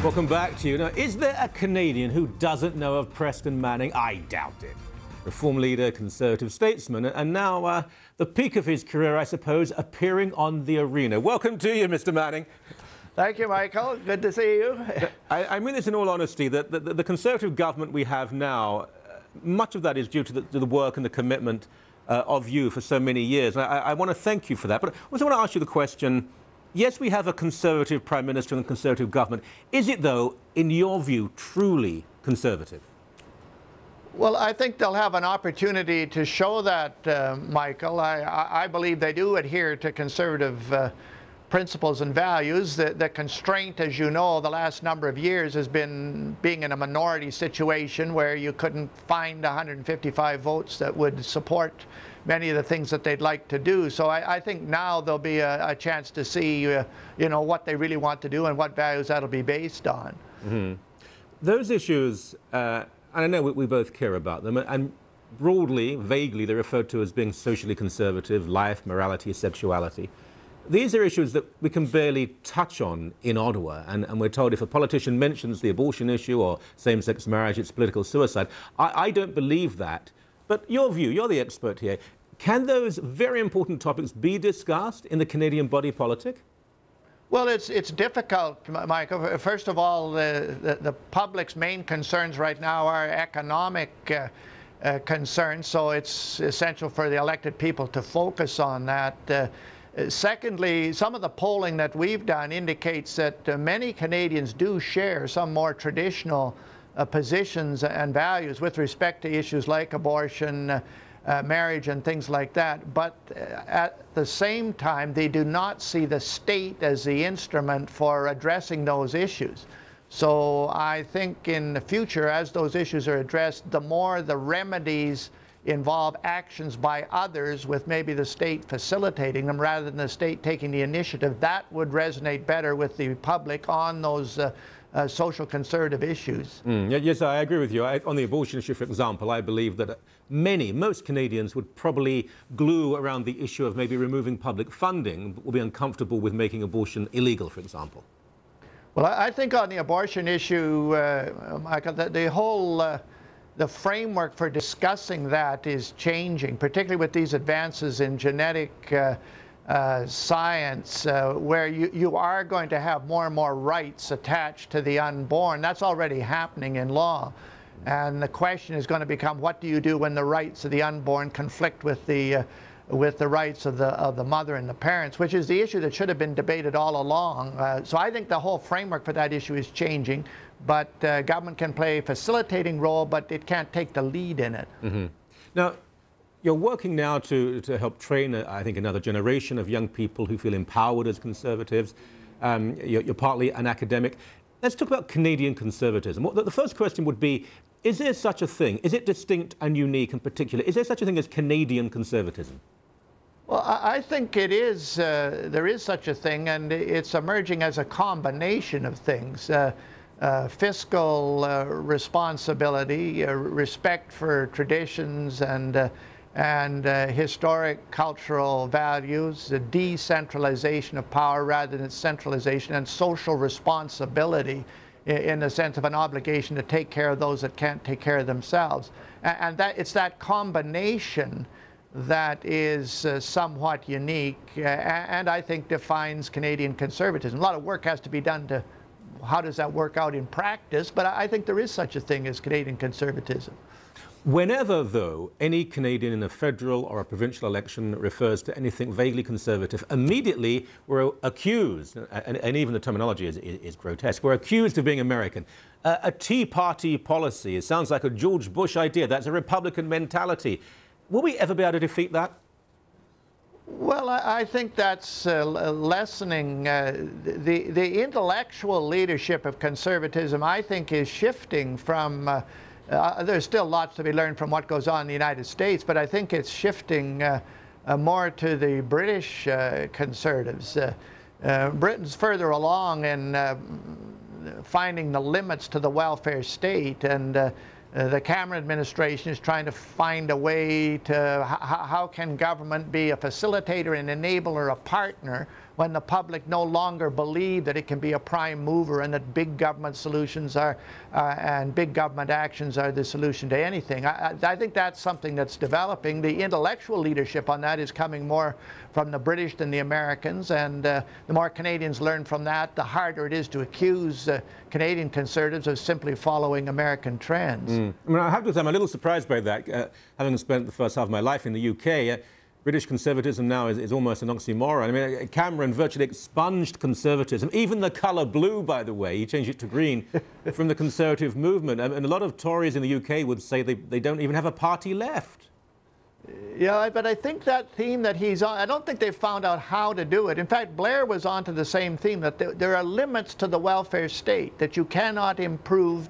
Welcome back to you. Now, is there a Canadian who doesn't know of Preston Manning? I doubt it. Reform leader, Conservative statesman, and now the peak of his career, I suppose, appearing on the arena. Welcome to you, Mr. Manning. Thank you, Michael. Good to see you. I mean this in all honesty, that the Conservative government we have now, much of that is due to the work and the commitment of you for so many years. I want to thank you for that. But I also want to ask you the question, yes, we have a Conservative Prime Minister and a Conservative government. Is it, though, in your view, truly Conservative? Well, I think they'll have an opportunity to show that, Michael. I believe they do adhere to conservative principles and values. The constraint, as you know, the last number of years has been being in a minority situation where you couldn't find 155 votes that would support many of the things that they'd like to do. So I think now there'll be a chance to see, you know, what they really want to do and what values that'll be based on. Mm-hmm. Those issues, and I know we both care about them, and broadly, vaguely, they're referred to as being socially conservative: life, morality, sexuality. These are issues that we can barely touch on in Ottawa, and we're told if a politician mentions the abortion issue or same-sex marriage, it's political suicide. I don't believe that. But your view, you're the expert here. Can those very important topics be discussed in the Canadian body politic? Well, it's difficult, Michael. First of all, the public's main concerns right now are economic concerns, so it's essential for the elected people to focus on that. Secondly, some of the polling that we've done indicates that many Canadians do share some more traditional positions and values with respect to issues like abortion, marriage and things like that, but at the same time they do not see the state as the instrument for addressing those issues. So I think in the future, as those issues are addressed, the more the remedies involve actions by others with maybe the state facilitating them rather than the state taking the initiative, that would resonate better with the public on those social conservative issues. Yes, I agree with you. On the abortion issue, for example, I believe that most Canadians would probably glue around the issue of maybe removing public funding, will be uncomfortable with making abortion illegal, for example. Well, I think on the abortion issue, Michael, the whole the framework for discussing that is changing, particularly with these advances in genetic science, where you are going to have more and more rights attached to the unborn. That's already happening in law. And the question is going to become, what do you do when the rights of the unborn conflict with the rights of the mother and the parents, which is the issue that should have been debated all along. So I think the whole framework for that issue is changing, but government can play a facilitating role, but it can't take the lead in it. Mm-hmm. Now, you're working now to help train, I think, another generation of young people who feel empowered as conservatives. You're partly an academic. Let's talk about Canadian conservatism. The first question would be, is there such a thing? Is it distinct and unique in particular? Is there such a thing as Canadian conservatism? Well, I think it is. There is such a thing, and it's emerging as a combination of things. Fiscal responsibility, respect for traditions and historic cultural values, the decentralization of power rather than centralization, and social responsibility in the sense of an obligation to take care of those that can't take care of themselves. And it's that combination that is somewhat unique and I think defines Canadian conservatism. A lot of work has to be done to how does that work out in practice, but I think there is such a thing as Canadian conservatism. Whenever, though, any Canadian in a federal or a provincial election refers to anything vaguely conservative, immediately we're accused, and even the terminology is grotesque, we're accused of being American. A Tea Party policy, it sounds like a George Bush idea, that's a Republican mentality. Will we ever be able to defeat that? Well, I think that's lessening. The intellectual leadership of conservatism, I think, is shifting from there's still lots to be learned from what goes on in the United States, but I think it's shifting more to the British conservatives. Britain's further along in finding the limits to the welfare state, and the Cameron administration is trying to find a way to how can government be a facilitator, an enabler, a partner, when the public no longer believe that it can be a prime mover and that big government solutions are and big government actions are the solution to anything. I think that's something that's developing. The intellectual leadership on that is coming more from the British than the Americans, and the more Canadians learn from that, the harder it is to accuse Canadian Conservatives of simply following American trends. I mean, I have to say I'm a little surprised by that, having spent the first half of my life in the UK. British conservatism now is almost an oxymoron. I mean, Cameron virtually expunged conservatism, even the colour blue, by the way, he changed it to green, from the Conservative movement. And a lot of Tories in the UK would say they don't even have a party left. Yeah, but I think that theme that he's on, I don't think they've found out how to do it. In fact, Blair was onto the same theme, that there are limits to the welfare state, that you cannot improve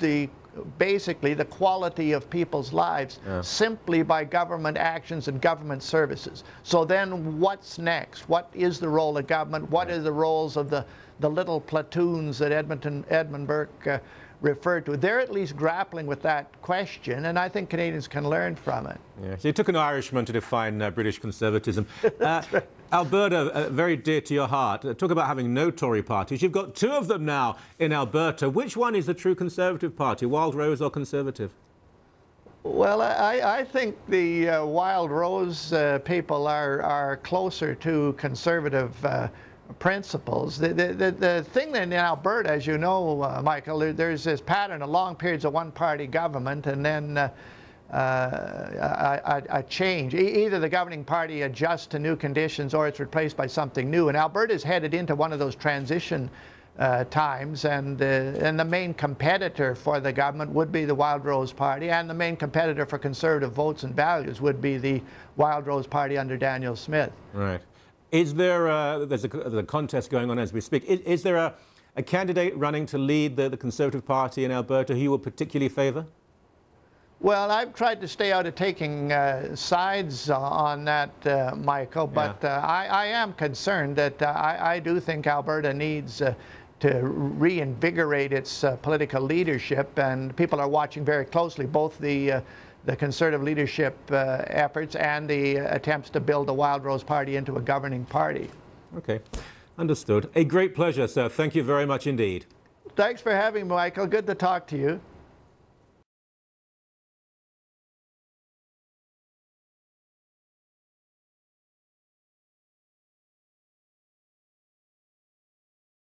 basically the quality of people's lives simply by government actions and government services. So then what's next? What is the role of government? What are the roles of the little platoons that Edmund Burke referred to? They're at least grappling with that question, and I think Canadians can learn from it. Yeah, so it took an Irishman to define British conservatism. Right. Alberta, very dear to your heart. Talk about having no Tory parties. You've got two of them now in Alberta. Which one is the true Conservative party, Wild Rose or Conservative? Well, I think the Wild Rose people are closer to Conservative principles. The thing in Alberta, as you know, Michael, there's this pattern of long periods of one-party government and then a change. Either the governing party adjusts to new conditions or it's replaced by something new. And Alberta is headed into one of those transition times, and the main competitor for the government would be the Wild Rose Party, and the main competitor for Conservative votes and values would be the Wild Rose Party under Daniel Smith. Right. Is there, there's a contest going on as we speak, is there a candidate running to lead the Conservative Party in Alberta who you would particularly favour? Well, I've tried to stay out of taking sides on that, Michael, but I am concerned that I do think Alberta needs to reinvigorate its political leadership, and people are watching very closely both the Conservative leadership efforts and the attempts to build the Wild Rose Party into a governing party. Okay, understood. A great pleasure, sir. Thank you very much indeed. Thanks for having me, Michael. Good to talk to you.